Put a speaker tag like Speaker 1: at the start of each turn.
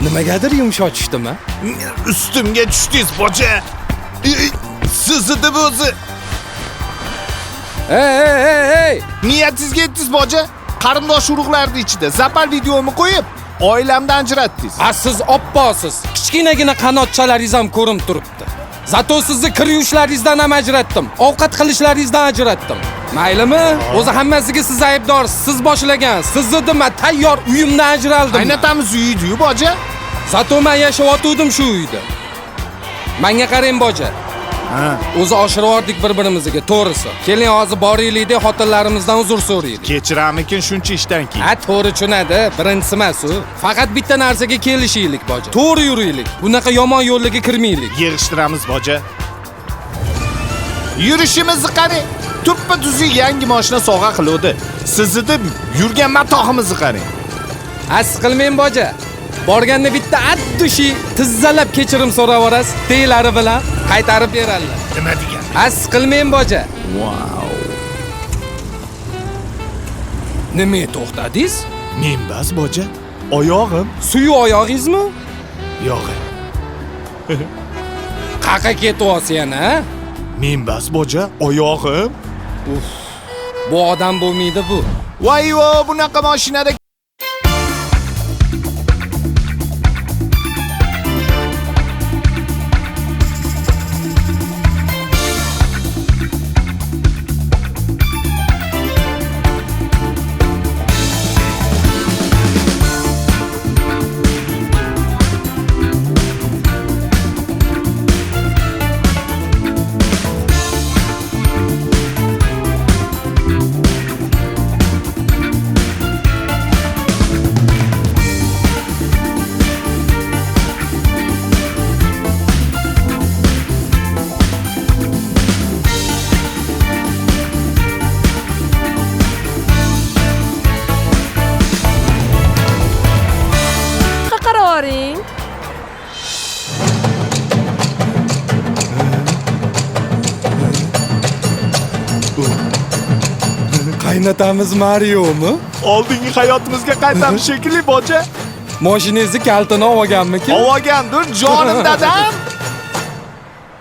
Speaker 1: Nimagadir yumshatishdim-a?
Speaker 2: Ustimga tushdingiz, boja. Sizni o'zi.
Speaker 1: Hey!
Speaker 2: Niyatingizga yetdingiz, boja. Qarindosh urug'larning ichida zapal videomi qo'yib, oilamdan ajratdingiz.
Speaker 1: Siz opposiz. Kichkinagina qanotchalaringiz ham ko'rinib turibdi. Zato sizni kir yushlaringizdan ham ajratdim. Ovqat qilishlaringizdan ajratdim. Maylimi? O'zi hammasiga siz aybdorsiz. Siz boshlagan. Sizni nima tayyor uyimdan ajraldim.
Speaker 2: Qaynotamiz uyida-yu, boja.
Speaker 1: Zato men yashayotgandim shu uyda. Menga qarang, boja. O'zi oshirvordik bir-birimizga, to'g'risi. Keling, hozir boraylik-da, xotinlarimizdan uzr so'raylik.
Speaker 2: Kechiramikin shuncha ishdan keyin.
Speaker 1: To'g'ri tushunadi, birinchisi emas u. Faqat bitta narsaga kelishaylik, boja. To'g'ri yuraylik. Bunaqa yomon yo'llarga kirmaylik.
Speaker 2: Yig'ishtiramiz, boja. Yurishimizni qarang. Tuppa-tuzuk yangi mashina sovg'a qiluvdi. Sizni yurgan matohimizni qarang.
Speaker 1: Qilmang, boja. Borganda bitta addushi tizzalab kechirim so'rab olasiz, teylari bilan qaytarib beradilar.
Speaker 2: Nima degan?
Speaker 1: Qilmang, boja.
Speaker 2: Wow.
Speaker 1: Nima to'xtadingiz?
Speaker 2: Men bas, boja. Oyog'im,
Speaker 1: Suyu oyog'ingizmi?
Speaker 2: yog'i.
Speaker 1: Qaqa ketyapsiz yana, ha?
Speaker 2: Men bas, boja. Oyog'im.
Speaker 1: Bu odam bo'lmaydi bu.
Speaker 2: Voy-vo, bunaqa mashinada
Speaker 3: Qararing.
Speaker 1: Qaynotamiz Mariomi?
Speaker 2: oldingi hayotimizga qaytamiz shekilli, boja.
Speaker 1: Mashinangizni kaltini olganmikin?
Speaker 2: Olgandir, jonim dadam.